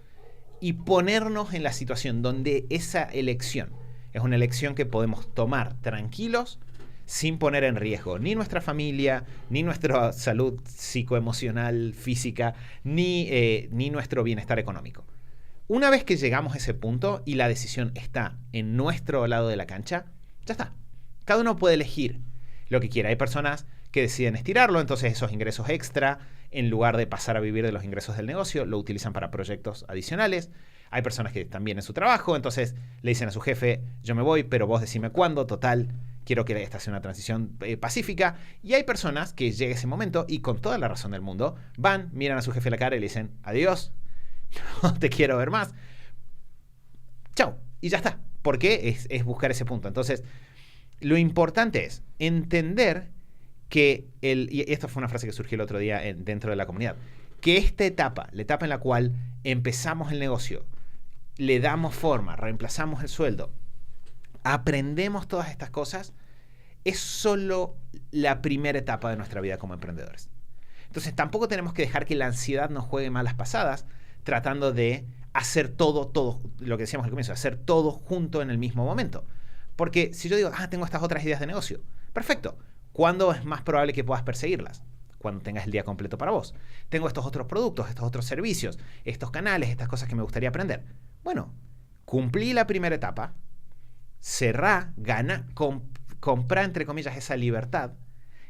y ponernos en la situación donde esa elección es una elección que podemos tomar tranquilos, sin poner en riesgo ni nuestra familia, ni nuestra salud psicoemocional, física, ni nuestro bienestar económico. Una vez que llegamos a ese punto y la decisión está en nuestro lado de la cancha, ya está. Cada uno puede elegir lo que quiera. Hay personas que deciden estirarlo, entonces esos ingresos extra, en lugar de pasar a vivir de los ingresos del negocio, lo utilizan para proyectos adicionales. Hay personas que están bien en su trabajo, entonces le dicen a su jefe, yo me voy, pero vos decime cuándo, total, quiero que esta sea una transición pacífica. Y hay personas que llega ese momento y con toda la razón del mundo, van, miran a su jefe a la cara y le dicen, adiós, no te quiero ver más. Chao. Y ya está. ¿Por qué? Es buscar ese punto. Entonces, lo importante es entender que y esto fue una frase que surgió el otro día dentro de la comunidad, que esta etapa, la etapa en la cual empezamos el negocio, le damos forma, reemplazamos el sueldo, aprendemos todas estas cosas, es solo la primera etapa de nuestra vida como emprendedores. Entonces, tampoco tenemos que dejar que la ansiedad nos juegue malas pasadas, tratando de hacer todo, lo que decíamos al comienzo, hacer todo junto en el mismo momento. Porque si yo digo, tengo estas otras ideas de negocio, perfecto. ¿Cuándo es más probable que puedas perseguirlas? Cuando tengas el día completo para vos. Tengo estos otros productos, estos otros servicios, estos canales, estas cosas que me gustaría aprender. Bueno, cumplí la primera etapa, cerrá, gana, comprá, entre comillas, esa libertad.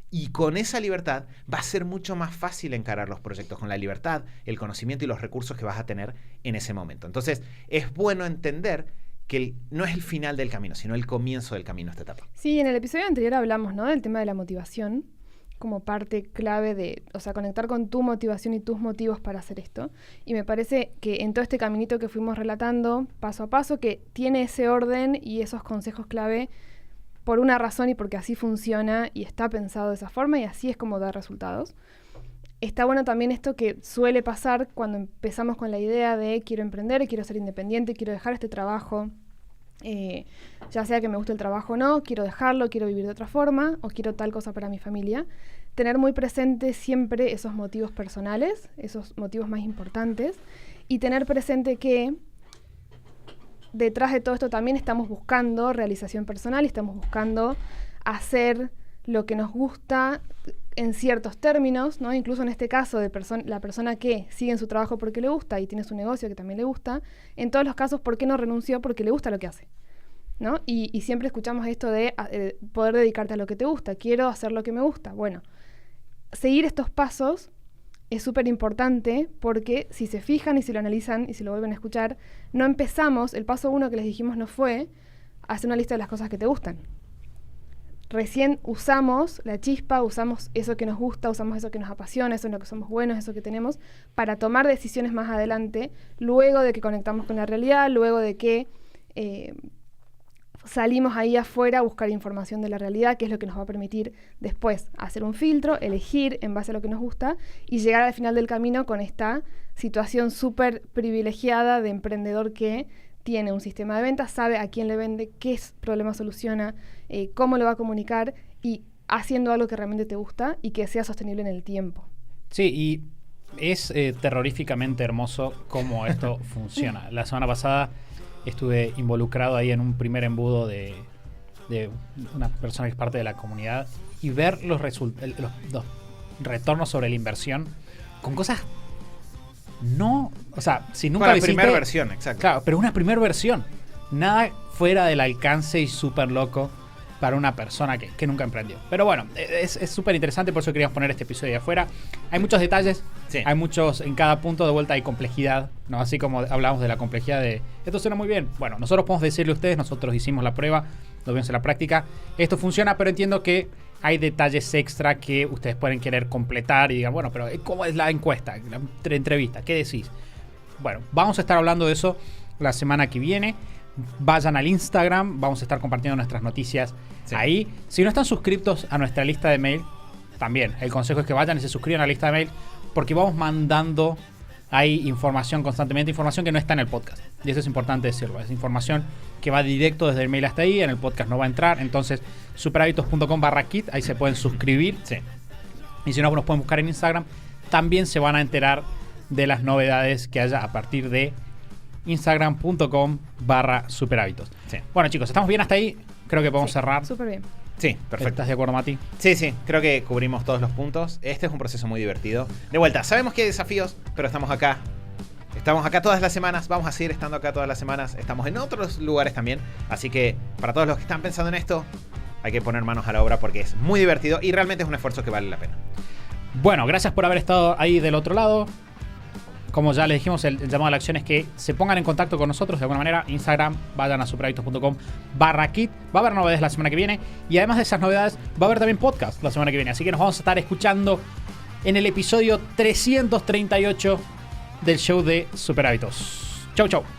Y con esa libertad va a ser mucho más fácil encarar los proyectos con la libertad, el conocimiento y los recursos que vas a tener en ese momento. Entonces, es bueno entender que no es el final del camino, sino el comienzo del camino esta etapa. Sí, en el episodio anterior hablamos, ¿no?, del tema de la motivación como parte clave de, o sea, conectar con tu motivación y tus motivos para hacer esto. Y me parece que en todo este caminito que fuimos relatando, paso a paso, que tiene ese orden y esos consejos clave por una razón y porque así funciona y está pensado de esa forma y así es como da resultados. Está bueno también esto que suele pasar cuando empezamos con la idea de quiero emprender, quiero ser independiente, quiero dejar este trabajo, ya sea que me guste el trabajo o no, quiero dejarlo, quiero vivir de otra forma o quiero tal cosa para mi familia. Tener muy presente siempre esos motivos personales, esos motivos más importantes y tener presente que detrás de todo esto también estamos buscando realización personal y estamos buscando hacer lo que nos gusta en ciertos términos, ¿no? Incluso en este caso de la persona que sigue en su trabajo porque le gusta y tiene su negocio que también le gusta, en todos los casos, ¿por qué no renunció? Porque le gusta lo que hace, ¿no? Y siempre escuchamos esto de poder dedicarte a lo que te gusta, quiero hacer lo que me gusta. Bueno, seguir estos pasos es súper importante porque si se fijan y si lo analizan y si lo vuelven a escuchar, no empezamos, el paso 1 que les dijimos no fue hacer una lista de las cosas que te gustan. Recién usamos la chispa, usamos eso que nos gusta, usamos eso que nos apasiona, eso en lo que somos buenos, eso que tenemos, para tomar decisiones más adelante, luego de que conectamos con la realidad, luego de que salimos ahí afuera a buscar información de la realidad, que es lo que nos va a permitir después hacer un filtro, elegir en base a lo que nos gusta y llegar al final del camino con esta situación súper privilegiada de emprendedor que tiene un sistema de ventas, sabe a quién le vende, qué problema soluciona, cómo lo va a comunicar y haciendo algo que realmente te gusta y que sea sostenible en el tiempo. Sí, y es terroríficamente hermoso cómo esto funciona. La semana pasada estuve involucrado ahí en un primer embudo de una persona que es parte de la comunidad y ver los retornos sobre la inversión con cosas o sea, si nunca lo hiciste, primera versión, exacto. Claro, pero una primera versión. Nada fuera del alcance y súper loco para una persona que nunca emprendió. Pero bueno, es súper interesante, por eso queríamos poner este episodio de afuera. Hay muchos detalles, sí. Hay muchos, en cada punto de vuelta hay complejidad, ¿no? Así como hablamos de la complejidad de, esto suena muy bien. Bueno, nosotros podemos decirle a ustedes, nosotros hicimos la prueba, lo vimos en la práctica, esto funciona, pero entiendo que hay detalles extra que ustedes pueden querer completar y digan, bueno, pero ¿cómo es la encuesta, la entrevista? ¿Qué decís? Bueno, vamos a estar hablando de eso la semana que viene. Vayan al Instagram, vamos a estar compartiendo nuestras noticias ahí. Si no están suscriptos a nuestra lista de mail, también el consejo es que vayan y se suscriban a la lista de mail porque vamos mandando ahí información constantemente, información que no está en el podcast. Y eso es importante decirlo, es información que va directo desde el mail hasta ahí, en el podcast no va a entrar. Entonces, superhábitos.com/kit, ahí se pueden suscribir. Sí. Y si no, nos pueden buscar en Instagram. También se van a enterar de las novedades que haya a partir de instagram.com/superhábitos. Sí. Bueno, chicos, estamos bien hasta ahí. Creo que podemos cerrar. Súper bien. Sí, perfecto. ¿Estás de acuerdo, Mati? Sí, creo que cubrimos todos los puntos. Este es un proceso muy divertido. De vuelta, sabemos que hay desafíos, pero estamos acá. Estamos acá todas las semanas, vamos a seguir estando acá todas las semanas. Estamos en otros lugares también. Así que para todos los que están pensando en esto, hay que poner manos a la obra porque es muy divertido y realmente es un esfuerzo que vale la pena. Bueno, gracias por haber estado ahí del otro lado. Como ya les dijimos, el llamado a la acción es que se pongan en contacto con nosotros de alguna manera. Instagram, vayan a superhábitos.com/kit. Va a haber novedades la semana que viene. Y además de esas novedades, va a haber también podcast la semana que viene. Así que nos vamos a estar escuchando en el episodio 338 del show de Super Hábitos. Chau, chau.